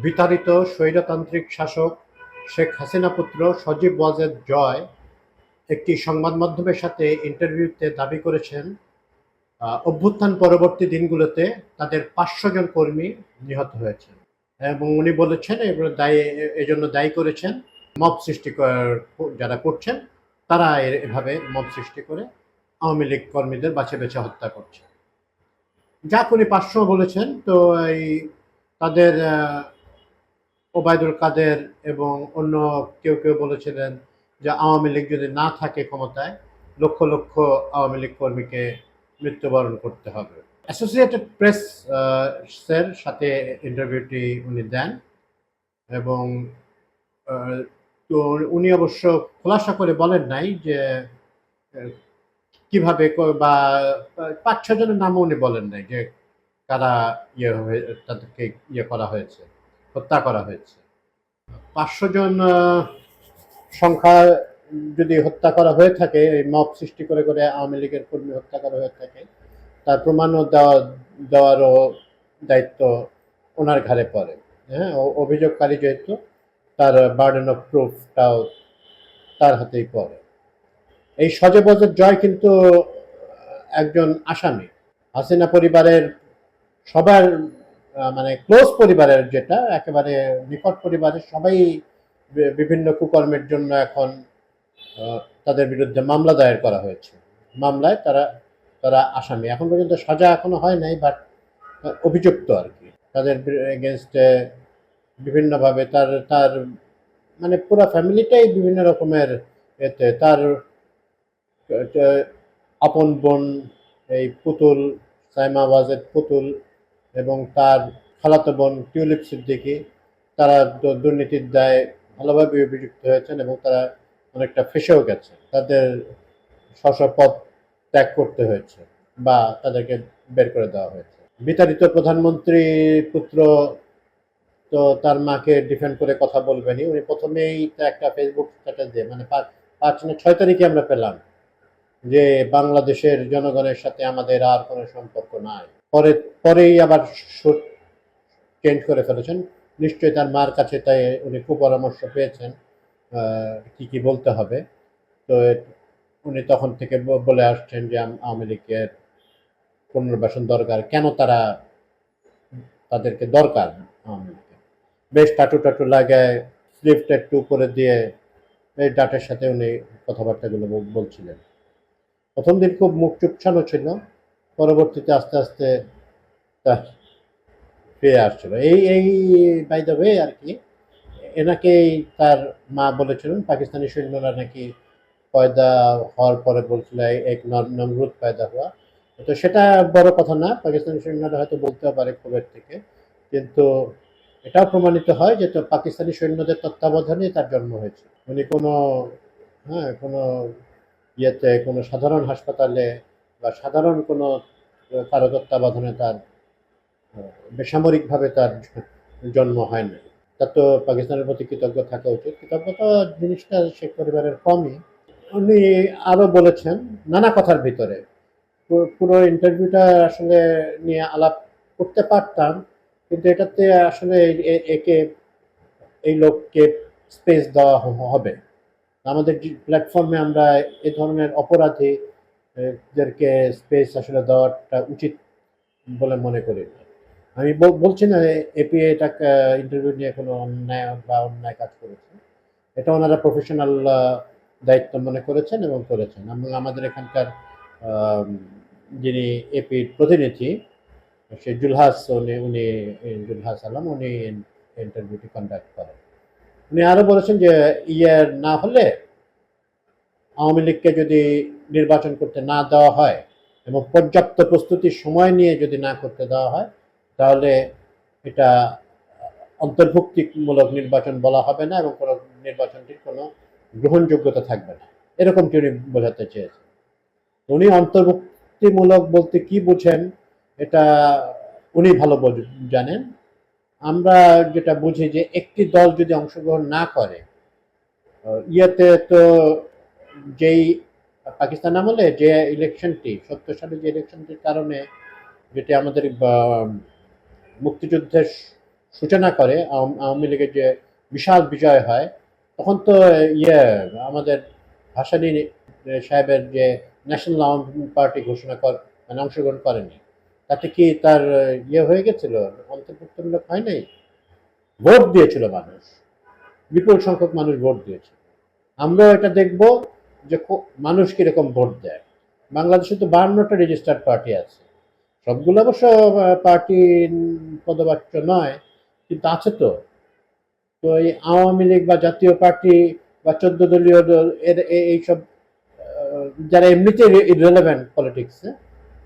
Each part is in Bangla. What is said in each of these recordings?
বিতাড়িত স্বৈরতান্ত্রিক শাসক শেখ হাসিনা পুত্র সজীব ওয়াজেদ জয় একটি সংবাদ মাধ্যমের সাথে ইন্টারভিউতে দাবি করেছেন অভ্যুত্থান পরবর্তী দিনগুলোতে তাদের ৫০০ জন কর্মী নিহত হয়েছেন এবং উনি বলেছেন এজন্য দায়ী করেছেন মব সৃষ্টি যারা করছেন তারা এভাবে মব সৃষ্টি করে আওয়ামী লীগ কর্মীদের বাছে বেছে হত্যা করছে। যাক উনি ৫০০ বলেছেন, তো এই তাদের ওবায়দুল কাদের এবং অন্য কেউ কেউ বলেছিলেন যে আওয়ামী লীগ যদি না থাকে ক্ষমতায় লক্ষ লক্ষ আওয়ামী লীগ কর্মীকে মৃত্যুবরণ করতে হবে। অ্যাসোসিয়েটেড প্রেস এর সাথে ইন্টারভিউটি উনি দেন এবং তো উনি অবশ্য খোলাসা করে বলেন নাই যে কিভাবে বা ৫-৬ জনের নামও উনি বলেন নাই যে কারা তাদেরকে করা হয়েছে, হত্যা করা হয়েছে। ৫০০ জন সংখ্যা যদি হত্যা করা হয়ে থাকে, এই মব সৃষ্টি করে করে আওয়ামী লীগের কর্মী হত্যা করা হয়ে থাকে, তার প্রমাণও দেওয়ারও দায়িত্ব ওনার ঘাড়ে পড়ে। হ্যাঁ, অভিযোগকারী যেহেতু তার বার্ডেন অফ প্রুফটাও তার হাতেই পড়ে। এই সজীব ওয়াজেদ জয় কিন্তু একজন আসামি। হাসিনা পরিবারের সবার মানে ক্লোজ পরিবারের, যেটা একেবারে নিকট পরিবারের সবাই বিভিন্ন কুকর্মের জন্য এখন তাদের বিরুদ্ধে মামলা দায়ের করা হয়েছে। মামলায় তারা আসামি। এখন পর্যন্ত সাজা এখনো হয় নাই, বাট অভিযুক্ত আর কি। তাদের এগেনস্টে বিভিন্নভাবে তার তার মানে পুরো ফ্যামিলিটাই বিভিন্ন রকমের এতে তার আপন বোন এই পুতুল, সাইমা ওয়াজেদ পুতুল, এবং তার খালাতো বোন টিউলিপ সিদ্দিকী, তারা দুর্নীতির দায়ে ভালোভাবে অভিযুক্ত হয়েছেন এবং তারা অনেকটা ফেঁসেও গেছে। তাদের স্ব পদ ত্যাগ করতে হয়েছে বা তাদেরকে বের করে দেওয়া হয়েছে। বিতাড়িত প্রধানমন্ত্রী পুত্র তো তার মাকে ডিফেন্ড করে কথা বলবেনই। উনি প্রথমেই একটা ফেসবুক স্ট্যাটাস দিয়ে, মানে ৫ না ৬ তারিখে আমরা পেলাম যে বাংলাদেশের জনগণের সাথে আমাদের আর কোনো সম্পর্ক নাই। পরেই আবার চেঞ্জ করে ফেলেছেন। নিশ্চয়ই তার মার কাছে তাই উনি কুপরামর্শ পেয়েছেন কি কি বলতে হবে। তো উনি তখন থেকে বলে আসছেন যে আওয়ামী লীগের পুনর্বাসন দরকার, কেন তাদেরকে দরকার আওয়ামী লীগের। বেশ টাটু টাটু লাগায় স্লিপ ট্যাটু করে দিয়ে এই ডাটের সাথে উনি কথাবার্তাগুলো বলছিলেন। প্রথম দিন খুব মুখ চুপছানো ছিল, পরবর্তীতে আস্তে আস্তে তা ফিরে আসছিল। এই বাই দ্য ওয়ে আর কি, এনাকেই তার মা বলেছিলেন পাকিস্তানি সৈন্যরা নাকি পয়দা হওয়ার পরে বলছিল এক নমরুদ পয়দা হওয়া। তো সেটা বড় কথা না, পাকিস্তানি সৈন্যরা হয়তো বলতেও পারে ক্ষোভের থেকে, কিন্তু এটাও প্রমাণিত হয় যে তো পাকিস্তানি সৈন্যদের তত্ত্বাবধানে তার জন্ম হয়েছে। উনি কোনো ইয়েতে কোনো সাধারণ হাসপাতালে বা সাধারণ কোনো কারো তত্ত্বাবধানে তার বেসামরিকভাবে তার জন্ম হয় না। তার তো পাকিস্তানের প্রতি কৃতজ্ঞ থাকা উচিত। কৃতজ্ঞতা জিনিসটা শেখ পরিবারের কমই। উনি আরও বলেছেন নানা কথার ভিতরে, পুরো ইন্টারভিউটা আসলে নিয়ে আলাপ করতে পারতাম, কিন্তু এটাতে আসলে এই লোককে স্পেস দেওয়া হবে। আমাদের প্ল্যাটফর্মে আমরা এ ধরনের অপরাধীদেরকে স্পেস আসলে দেওয়াটা উচিত বলে মনে করি না। আমি বলছি না এপিএ এটা ইন্টারভিউ নিয়ে কোনো অন্যায় কাজ করেছে। এটা ওনারা প্রফেশনাল দায়িত্ব মনে করেছেন এবং করেছেন। এবং আমাদের এখানকার যিনি এপির প্রতিনিধি সে উনি জুলহাস আলম, উনি ইন্টারভিউটি কন্ডাক্ট করেন। উনি আরও বলেছেন যে না হলে আওয়ামী লীগকে যদি নির্বাচন করতে না দেওয়া হয় এবং পর্যাপ্ত প্রস্তুতির সময় নিয়ে যদি না করতে দেওয়া হয়, তাহলে এটা অন্তর্ভুক্তিমূলক নির্বাচন বলা হবে না এবং কোনো নির্বাচনটির কোনো গ্রহণযোগ্যতা থাকবে না, এরকমটি উনি বোঝাতে চেয়েছেন। উনি অন্তর্ভুক্তিমূলক বলতে কি বুঝেন এটা উনি ভালো জানেন। আমরা যেটা বুঝি যে একটি দল যদি অংশগ্রহণ না করে, ইয়েতে তো যেই পাকিস্তান আমলে যে ইলেকশনটি ৭০ সালে যে ইলেকশনটির কারণে যেটি আমাদের মুক্তিযুদ্ধের সূচনা করে, আওয়ামী লীগের যে বিশাল বিজয় হয়, তখন তো ইয়ে আমাদের ভাসানী সাহেবের যে ন্যাশনাল আওয়ামী পার্টি ঘোষণা মানে অংশগ্রহণ করেনি, তাতে কি তার ইয়ে হয়ে গেছিল, অন্তর্ভুক্তমূলক হয় নাই? ভোট দিয়েছিল মানুষ, বিপুল সংখ্যক মানুষ ভোট দিয়েছিল। আমরা এটা দেখব যে মানুষ কিরকম ভোট দেয়। বাংলাদেশে তো 52টা রেজিস্টার্ড পার্টি আছে, সবগুলো অবশ্য পার্টি পদবাচ্য নয়, কিন্তু আছে তো। তো এই আওয়ামী লীগ বা জাতীয় পার্টি বা 14 দলীয় দল এর এইসব যারা এমনিতে ইররেলেভেন্ট পলিটিক্সে,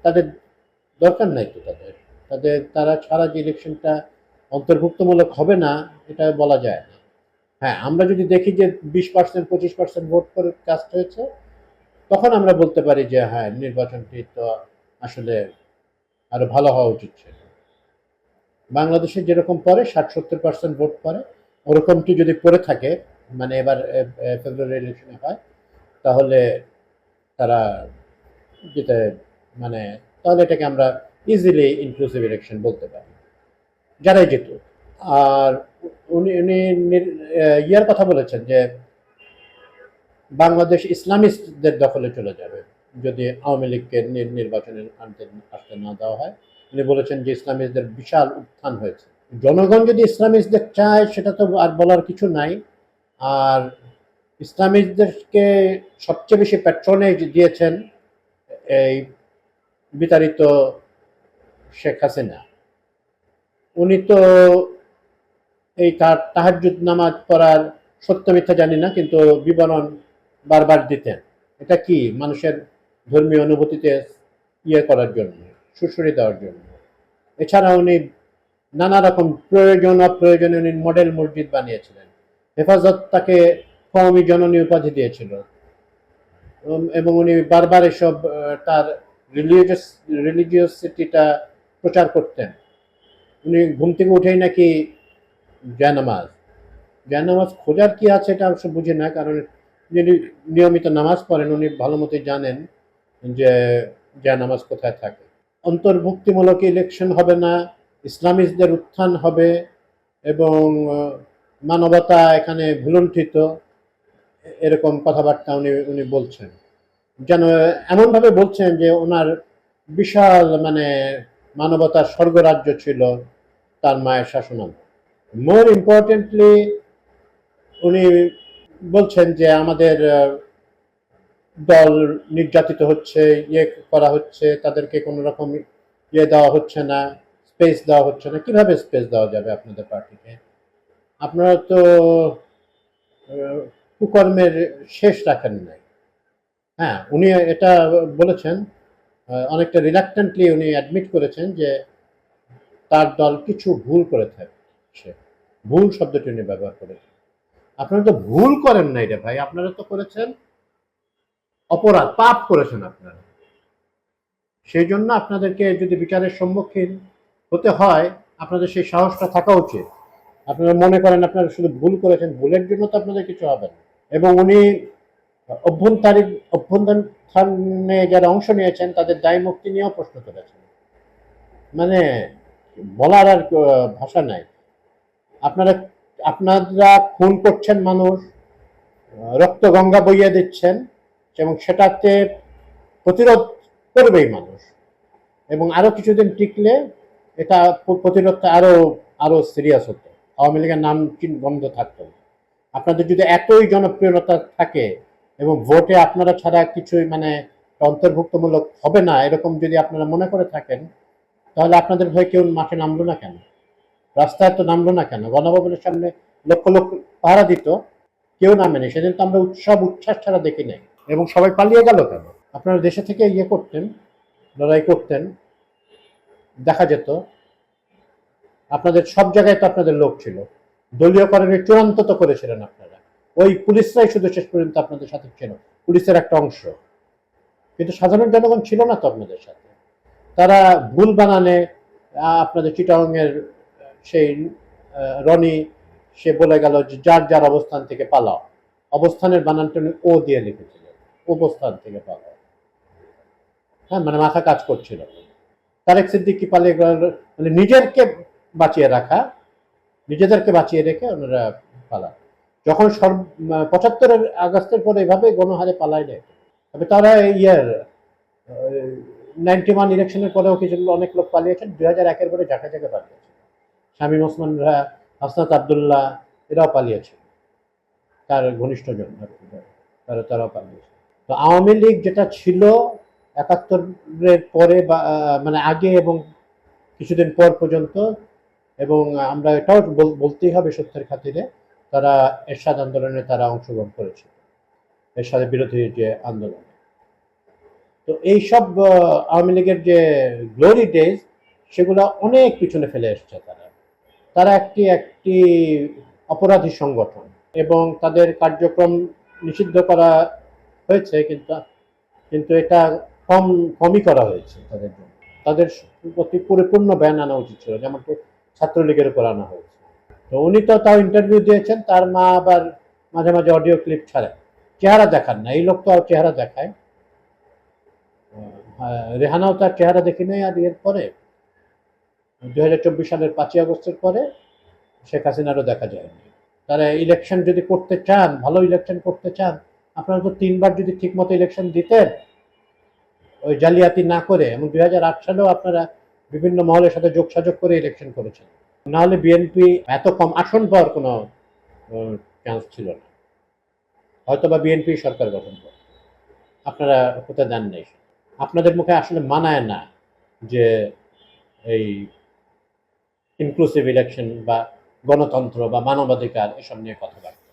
তাদের দরকার নাই তো। তারা ছাড়া যে ইলেকশনটা অন্তর্ভুক্তমূলক হবে না, এটা বলা যায় না। হ্যাঁ, আমরা যদি দেখি যে 20% 25% ভোট করে কাস্ট হয়েছে, তখন আমরা বলতে পারি যে হ্যাঁ, নির্বাচনটি তো আসলে আরো ভালো হওয়া উচিত ছিল। বাংলাদেশে যেরকম পরে 60-70% ভোট পরে, ওরকমটি যদি পড়ে থাকে, মানে এবার ফেব্রুয়ারি ইলেকশনে হয়, তাহলে তারা যেতে মানে তাহলে এটাকে আমরা ইজিলি ইনক্লুসিভ ইলেকশন বলতে পারি, যারাই যেত। আর উনি উনি ইয়ার কথা বলেছেন যে বাংলাদেশ ইসলামিস্টদের দখলে চলে যাবে যদি আওয়ামী লীগকে নির্বাচনে আসতে না দেওয়া হয়। উনি বলেছেন যে ইসলামিস্টদের বিশাল উত্থান হয়েছে, জনগণ যদি ইসলামিস্টদের চায় সেটা তো আর বলার কিছু নাই। আর ইসলামিস্টদেরকে সবচেয়ে বেশি প্যাট্রনেজ দিয়েছেন এই বিতাড়িত শেখ হাসিনা। উনি তো এই তাহাজ্জুদ নামাজ পড়ার সত্য মিথ্যা জানি না, কিন্তু বিবরণ বারবার দিতেন। এটা কি মানুষের ধর্মীয় অনুভূতিতে ইয়ে করার জন্য, সুশ্রী দেওয়ার জন্য। এছাড়া উনি নানা রকম প্রয়োজন অপ্রয়োজনে উনি মডেল মসজিদ বানিয়েছিলেন। হেফাজত তাকে কওমি জননী উপাধি দিয়েছিল, এবং উনি বারবার এসব তার রিলিজিয়াসিটিটা প্রচার করতেন। উনি ঘুম থেকে উঠেই নাকি জায়নামাজ জায়নামাজ খোঁজার কি আছে এটা অবশ্য বুঝি না, কারণ যিনি নিয়মিত নামাজ পড়েন উনি ভালো মতোই জানেন যে জায়নামাজ কোথায় থাকে। অন্তর্ভুক্তিমূলক ইলেকশন হবে না, ইসলামিস্টদের উত্থান হবে, এবং মানবতা এখানে ভুলুণ্ঠিত, এরকম কথাবার্তা উনি উনি বলছেন। যেন এমনভাবে বলছেন যে ওনার বিশাল মানে মানবতার স্বর্গরাজ্য ছিল তার মায়ের শাসনামলে। মোর ইম্পর্টেন্টলি উনি বলছেন যে আমাদের দল নির্যাতিত হচ্ছে, ইয়ে করা হচ্ছে, তাদেরকে কোনো রকম ইয়ে দেওয়া হচ্ছে না, স্পেস দেওয়া হচ্ছে না। কিভাবে স্পেস দেওয়া যাবে আপনাদের পার্টিকে? আপনারা তো কুকর্মের শেষ রাখেন নাই। হ্যাঁ, উনি এটা বলেছেন, অনেকটা রিলাক্টেন্টলি উনি অ্যাডমিট করেছেন যে তার দল কিছু ভুল করে থাকছে। ভুল শব্দটি উনি ব্যবহার করেছেন। আপনারা তো ভুল করেন নাই রে ভাই, আপনারা তো করেছেন অপরাধ, পাপ করেছেন আপনারা। সেই জন্য আপনাদেরকে যদি বিচারের সম্মুখীন হতে হয়, আপনাদের সেই সাহসটা থাকা উচিত। আপনারা মনে করেন আপনারা শুধু ভুল করেছেন, ভুলের জন্য তো আপনাদের কিছু হবে না। এবং উনি অভ্যন্তরীণ যারা অংশ নিয়েছেন তাদের দায় মুক্তি নিয়েও প্রশ্ন করেছেন। মানে বলার আর ভাষা নাই। আপনারা খুন করছেন মানুষ, রক্ত গঙ্গা বইয়ে দিচ্ছেন, এবং সেটাতে প্রতিরোধ করবেই মানুষ। এবং আরো কিছুদিন টিকলে এটা প্রতিরোধটা আরো আরো সিরিয়াস হতো, আওয়ামী লীগের নাম বন্ধ থাকতো। আপনাদের যদি এতই জনপ্রিয়তা থাকে এবং ভোটে আপনারা ছাড়া কিছুই মানে অন্তর্ভুক্তমূলক হবে না, এরকম যদি আপনারা মনে করে থাকেন, তাহলে আপনাদের ভয়ে কেউ মাঠে নামলো না কেন? রাস্তায় তো নামলো না কেন? গণভবনের সামনে লক্ষ লক্ষ পাহারা দিত, কেউ নামেনি। সেদিন তো আমরা উৎসব উচ্ছ্বাস ছাড়া দেখি নাই। এবং সবাই পালিয়ে গেল কেন? আপনারা দেশে থেকে ইয়ে করতেন, লড়াই করতেন, দেখা যেত। আপনাদের সব জায়গায় তো আপনাদের লোক ছিল, দলীয়করণের চূড়ান্ত তো করেছিলেন আপনারা। ওই পুলিশরাই শুধু শেষ পর্যন্ত আপনাদের সাথে ছিল, পুলিশের একটা অংশ। কিন্তু সাধারণ জনগণ ছিল না তো আপনাদের সাথে। তারা ভুল বানানে আপনাদের চিটাগংয়ের সেই রনি, সে বলে গেল যে যার যার অবস্থান থেকে পালাও। অবস্থানের বানানটা ও দিয়ে লিখেছিল, অবস্থান থেকে পালাও। হ্যাঁ, মানে মাথা কাজ করছিল। তারেক সিদ্দিকী পালিয়ে গেল, মানে নিজেরকে বাঁচিয়ে রাখা, নিজেদেরকে বাঁচিয়ে রেখে ওনারা পালান। যখন 75 আগস্টের পরে এভাবে গণহারে পালাইলে, তবে তারা ইয়ার 91 ইলেকশনের পরেও কিছু অনেক লোক পালিয়েছেন, 2001-এর পরে ঝাঁকে ঝাঁকে পালিয়েছে। শামীম ওসমানরা, হাসনাত আবদুল্লাহ এরাও পালিয়েছে, তার ঘনিষ্ঠজন তারাও পালিয়েছে। তো আওয়ামী লীগ যেটা ছিল 71-এর পরে বা মানে আগে এবং কিছুদিন পর পর্যন্ত, এবং আমরা এটাও বলতেই হবে সত্যের খাতিরে, তারা এরশাদ আন্দোলনে তারা অংশগ্রহণ করেছে, এরশাদের বিরোধী যে আন্দোলন। তো এইসব আওয়ামী লীগের যে গ্লোরি ডেজ, সেগুলো অনেক পিছনে ফেলে এসছে তারা। তারা একটি একটি অপরাধী সংগঠন, এবং তাদের কার্যক্রম নিষিদ্ধ করা হয়েছে, কিন্তু কিন্তু এটা কমই করা হয়েছে তাদের জন্য। তাদের প্রতি পরিপূর্ণ ব্যান আনা উচিত ছিল, যেমন ছাত্রলীগের উপর আনা হয়েছে। তো উনি তো তাও ইন্টারভিউ দিয়েছেন, তার মা আবার মাঝে মাঝে অডিও ক্লিপ ছাড়েন, চেহারা দেখান না। এই লোক তো চেহারা দেখায়, রেহানাও তার চেহারা দেখি নাই। আর এর পরে 2024 সালের 5ই আগস্টের পরে শেখ হাসিনারও দেখা যায়নি। তারা ইলেকশন যদি করতে চান, ভালো ইলেকশন করতে চান, আপনারা তো 3বার যদি ঠিকমতো ইলেকশন দিতেন, ওই জালিয়াতি না করে, এবং 2008 সালেও আপনারা বিভিন্ন মহলের সাথে যোগসাযোগ করে ইলেকশন করেছেন, নাহলে বিএনপি এত কম আসন পাওয়ার কোনো চান্স ছিল না। হয়তো বা বিএনপি সরকার গঠন করে, আপনারা হতে দেন নাই। আপনাদের মুখে আসলে মানায় না যে এই ইনক্লুসিভ ইলেকশন বা গণতন্ত্র বা মানবাধিকার এসব নিয়ে কথাবার্তা।